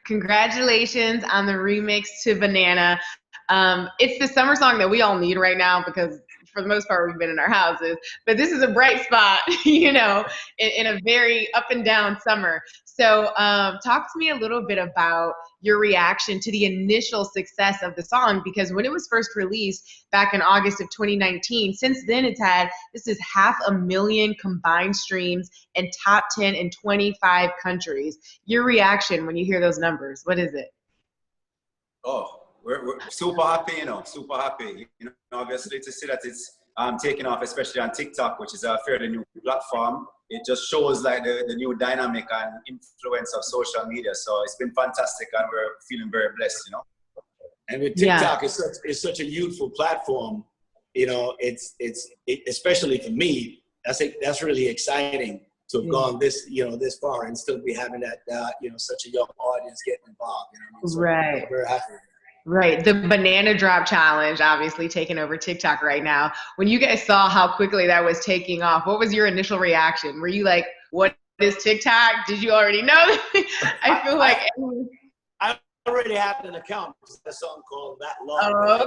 Congratulations on the remix to Banana. It's the summer song that we all need right now because for the most part we've been in our houses. But this is a bright spot, in a very up and down summer. So talk to me a little bit about your reaction to the initial success of the song, because when it was first released back in August of 2019, since then this is 500,000 combined streams and top 10 in 25 countries. Your reaction when you hear those numbers, what is it? Oh, we're super happy, super happy. Obviously to see that it's taking off, especially on TikTok, which is a fairly new platform. It just shows like the new dynamic and influence of social media. So it's been fantastic, and we're feeling very blessed, And with TikTok, it's such a youthful platform. Especially for me, that's really exciting to have gone this far and still be having that such a young audience getting involved. So right. I'm very happy. Right. The banana drop challenge obviously taking over TikTok right now. When you guys saw how quickly that was taking off, what was your initial reaction? Were you like, what is TikTok? Did you already know? I feel like I already had an account. It's a song called That Love. Oh,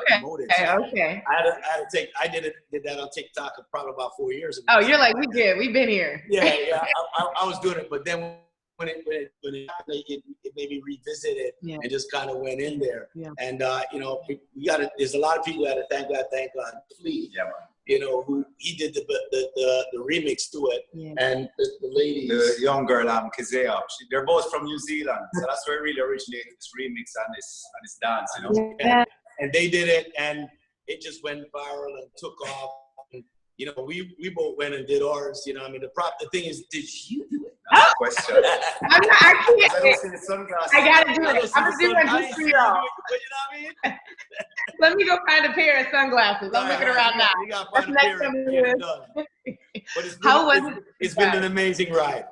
okay. I did that on TikTok probably about 4 years ago. Oh, you're like, we good. We've been here. Yeah. I was doing it, but then when it happened, it made me revisit it and just kind of went in there. Yeah. And there's a lot of people that thank God, Fleet. Yeah, man. Who he did the remix to it, and the ladies, the young girl, Kizea, they're both from New Zealand, so that's where it really originated, this remix and this dance, Yeah. And they did it, and it just went viral and took off. And, we both went and did ours. The thing is, did you do it? That's the question. I gotta do it. I'm gonna do it just for y'all. You know what I mean? Let me go find a pair of sunglasses. I'm looking around now. You gotta find a pair and get it done. But it's been an amazing ride.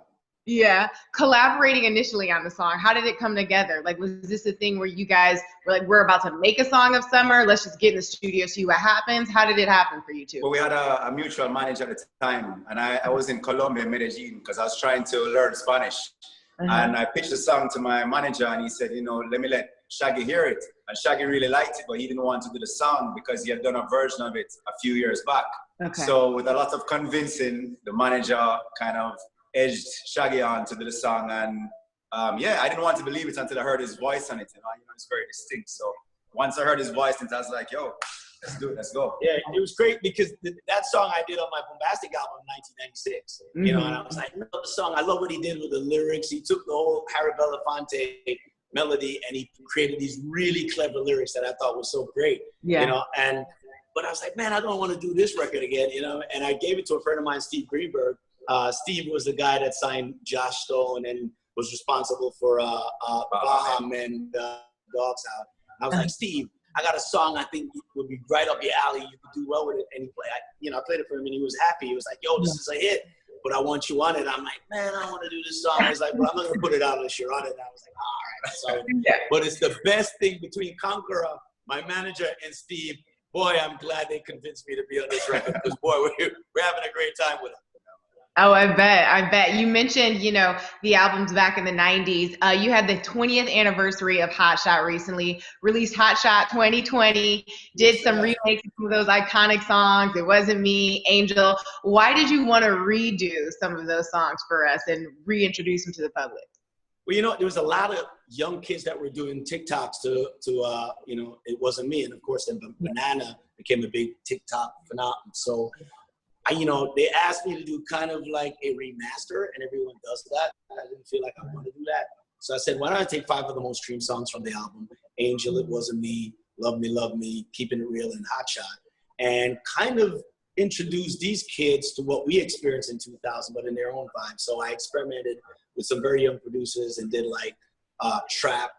Yeah. Collaborating initially on the song, how did it come together? Like, was this a thing where you guys were like, we're about to make a song of summer, let's just get in the studio, see what happens? How did it happen for you two? Well, we had a mutual manager at the time, and I was in Colombia, Medellin, because I was trying to learn Spanish. And I pitched the song to my manager, and he said, let me let Shaggy hear it. And Shaggy really liked it, but he didn't want to do the song because he had done a version of it a few years back. Okay. So with a lot of convincing, the manager kind of edged Shaggy on to do the song, and I didn't want to believe it until I heard his voice on it. It's very distinct. So once I heard his voice, I was like, yo, let's do it, let's go. Yeah, it was great because that song I did on my Bombastic album in 1996. And I was like, love the song. I love what he did with the lyrics. He took the whole Harry Belafonte melody and he created these really clever lyrics that I thought was so great. Yeah. But I was like, man, I don't want to do this record again, and I gave it to a friend of mine, Steve Greenberg. Steve was the guy that signed Josh Stone and was responsible for Baham and Dogs Out. I was like, Steve, I got a song I think would be right up your alley. You could do well with it. And he played, I played it for him, and he was happy. He was like, yo, this is a hit, but I want you on it. I'm like, man, I don't want to do this song. He's like, well, I'm not gonna put it out unless you're on it. And I was like, all right. So, but it's the best thing between Conkarah, my manager, and Steve. Boy, I'm glad they convinced me to be on this record because boy, we're having a great time with it. Oh, I bet. You mentioned, the albums back in the 90s. You had the 20th anniversary of Hotshot recently, released Hotshot 2020, did some remakes of those iconic songs, It Wasn't Me, Angel. Why did you want to redo some of those songs for us and reintroduce them to the public? Well, there was a lot of young kids that were doing TikToks to It Wasn't Me. And of course, then Banana became a big TikTok phenomenon. So, they asked me to do kind of like a remaster, and everyone does that. I didn't feel like I wanted to do that. So I said, why don't I take 5 of the most streamed songs from the album, Angel, It Wasn't Me, Love Me, Keeping It Real, and Hotshot, and kind of introduce these kids to what we experienced in 2000, but in their own vibe. So I experimented with some very young producers and did like trap,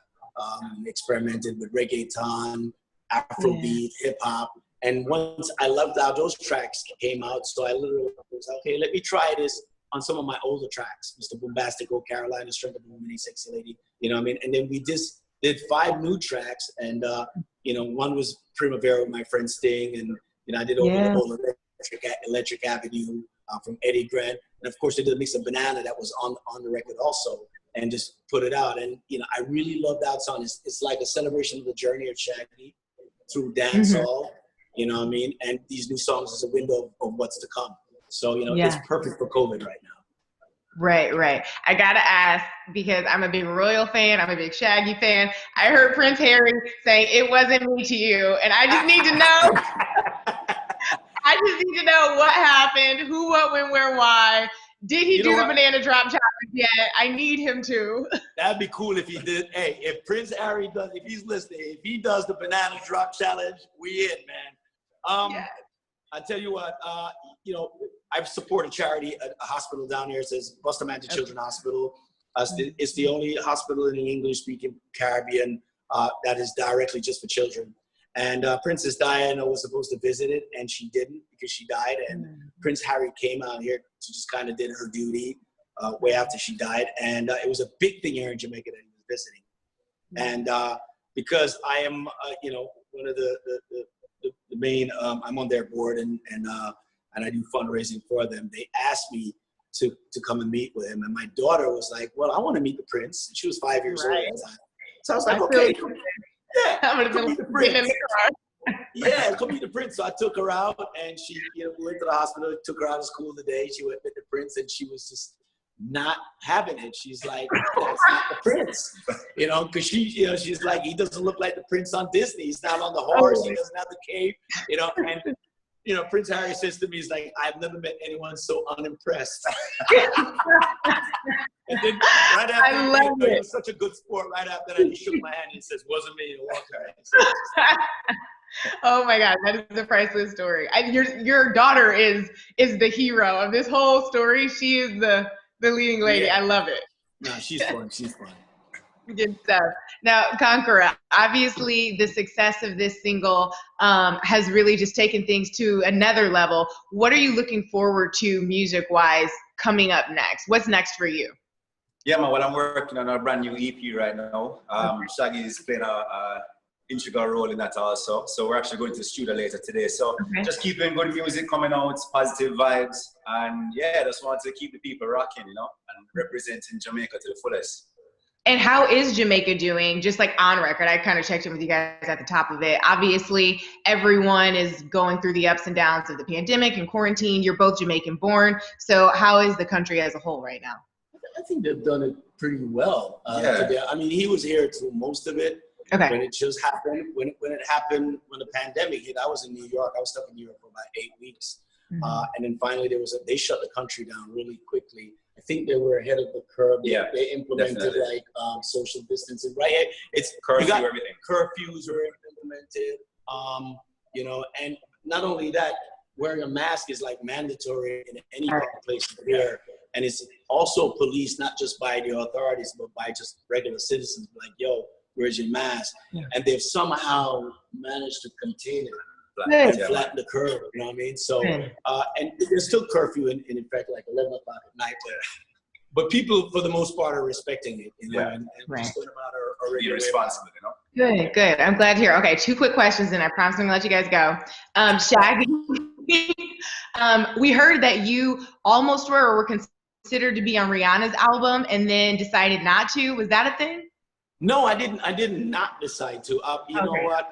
experimented with reggaeton, Afrobeat, hip hop. And once I loved how those tracks came out, so I literally was like, okay, let me try this on some of my older tracks. Mr. Bombastic, Oh Carolina, Strength of a Woman, Sexy Lady, And then we just did 5 new tracks, and one was Primavera with my friend Sting, and I did Over the Whole Electric Avenue from Eddie Grant, and of course they did a mix of Banana that was on the record also. and just put it out. And, you know, I really love that song. It's like a celebration of the journey of Shaggy through dancehall, you know what I mean? And these new songs is a window of what's to come. So, you know, it's perfect for COVID right now. Right, right. I gotta ask, because I'm a big Royal fan, I'm a big Shaggy fan. I heard Prince Harry say it wasn't me to you, and I just need to know. I just need to know what happened, who, what, when, where, why. Did he do the banana drop challenge yet? I need him to. That'd be cool if he did. Hey, if Prince Harry does, if he's listening, if he does the banana drop challenge, we in, man. I tell you what, you know, I've supported charity at a hospital down here. It says Bustamante Children's Hospital. It's the only hospital in the English-speaking Caribbean that is directly just for children. And Princess Diana was supposed to visit it, and she didn't because she died. And Prince Harry came out here to just kind of did her duty way after she died. And it was a big thing here in Jamaica that he was visiting. And because I am, you know, one of the main, I'm on their board and I do fundraising for them. They asked me to come and meet with him. And my daughter was like, well, I want to meet the prince. She was 5 years old at the time. So I was like, okay. Come meet the prince. Yeah, come meet the prince. So I took her out, and she, you know, went to the hospital, took her out of school today. She went with the prince, and she was just not having it. She's like, that's not the prince, you know, because she, you know, she's like, he doesn't look like the prince on Disney. He's not on the horse. He doesn't have the cape, you know. And you know, Prince Harry says to me, he's like, I've never met anyone so unimpressed. And then right after, he was such a good sport. Right after that, he shook my hand and he says, wasn't me, and walked away. Oh my God, that is a priceless story. Your daughter is the hero of this whole story. She is the leading lady. I love it. No, she's fun. She's fun. Good stuff. Now, Conkarah, obviously the success of this single has really just taken things to another level. What are you looking forward to music-wise coming up next? What's next for you? Yeah, man, well, I'm working on a brand new EP right now. Shaggy is playing a integral role in that also. So we're actually going to the studio later today. So just keeping good music coming out, positive vibes. And yeah, just want to keep the people rocking, you know, and representing Jamaica to the fullest. And how is Jamaica doing? Just like on record, I kind of checked in with you guys at the top of it. Obviously, everyone is going through the ups and downs of the pandemic and quarantine. You're both Jamaican born. So how is the country as a whole right now? I think they've done it pretty well. I mean, he was here through most of it. Okay. When it just happened, when it happened, when the pandemic hit, I was in New York. I was stuck in New York for about 8 weeks. And then finally they shut the country down really quickly. I think they were ahead of the curve. They implemented like social distancing, right? It's curfew, everything. Curfews were implemented, you know, and not only that, wearing a mask is like mandatory in any public place here. And it's also policed not just by the authorities, but by just regular citizens. Like, yo, where's your mask? And they've somehow managed to contain it. And flatten the curve, you know what I mean? So, and there's still curfew in effect, like 11 o'clock at night. But people, for the most part, are respecting it, you know, and just going about our regular responsible, you know? Good, good. I'm glad to hear. Okay, 2 quick questions, and I promise I'm going to let you guys go. Shaggy, we heard that you almost were considered to be on Rihanna's album and then decided not to. Was that a thing? No, I did not decide to. You know what?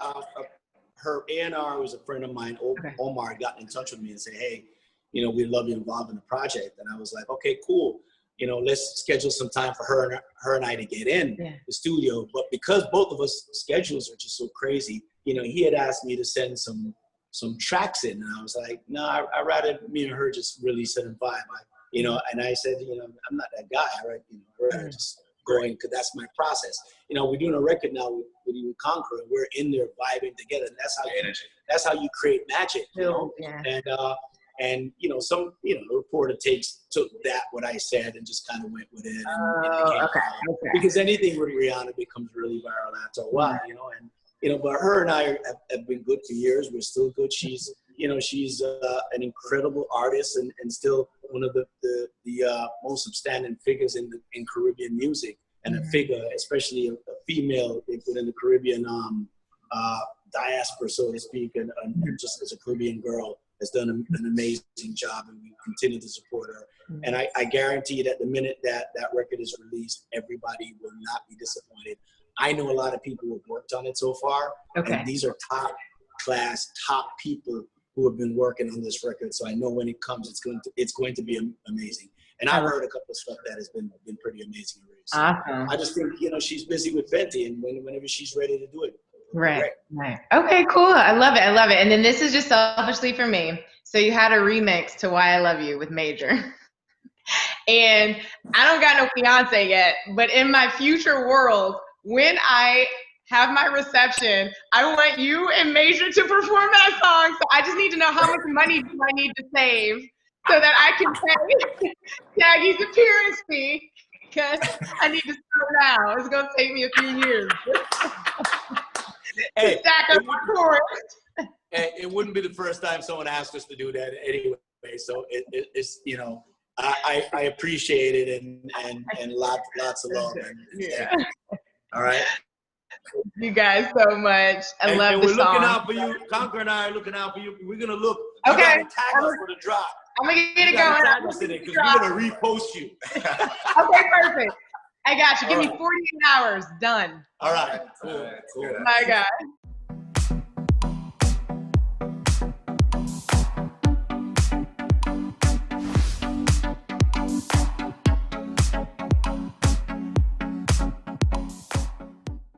Her A&R was a friend of mine, Omar, got in touch with me and said, hey, you know, we'd love you involved in the project. And I was like, okay, cool. You know, let's schedule some time for her and I to get in the studio. But because both of us schedules are just so crazy, you know, he had asked me to send some tracks in. And I was like, no, I'd rather me and her just release it and vibe. You know, and I said, you know, I'm not that guy, right? You know, I'd rather just going, because that's my process. You know, we're doing a record now with you Conkarah, and we're in there vibing together. And that's how you create magic, you know? And you know, the reporter took that what I said and just kind of went with it. And because anything with Rihanna becomes really viral after a while, you know. And you know, but her and I have been good for years. We're still good. She's an incredible artist and still one of the most substantive figures in Caribbean music, and a figure, especially a female within the Caribbean diaspora, so to speak, and just as a Caribbean girl. has done an amazing job, and we continue to support her. And I guarantee you that the minute that record is released, everybody will not be disappointed. I know a lot of people who have worked on it so far, and these are top class, top people who have been working on this record. So I know when it comes, it's going to be amazing. And I've heard a couple of stuff that has been pretty amazing already. So Awesome. I just think, you know, she's busy with Fenty, and whenever she's ready to do it. Right. Okay, cool. I love it. And then this is just selfishly for me. So you had a remix to Why I Love You with Major. And I don't got no fiance yet, but in my future world, when I have my reception, I want you and Major to perform that song. So I just need to know how much money do I need to save so that I can pay Shaggy's appearance fee, because I need to start now. It's going to take me a few years. Hey, stack up my chorus. It wouldn't be the first time someone asked us to do that anyway. So it's, you know, I appreciate it, and lots of love. And all right. You guys so much. I love the song. We're looking out for you. Conkarah and I are looking out for you. We're gonna look. Okay. You gotta tag us for the drop. I'm gonna get it going. Tag us in it, because we're gonna repost you. Okay, perfect. I got you. Give me 48 hours. Done. All right. Cool. My God.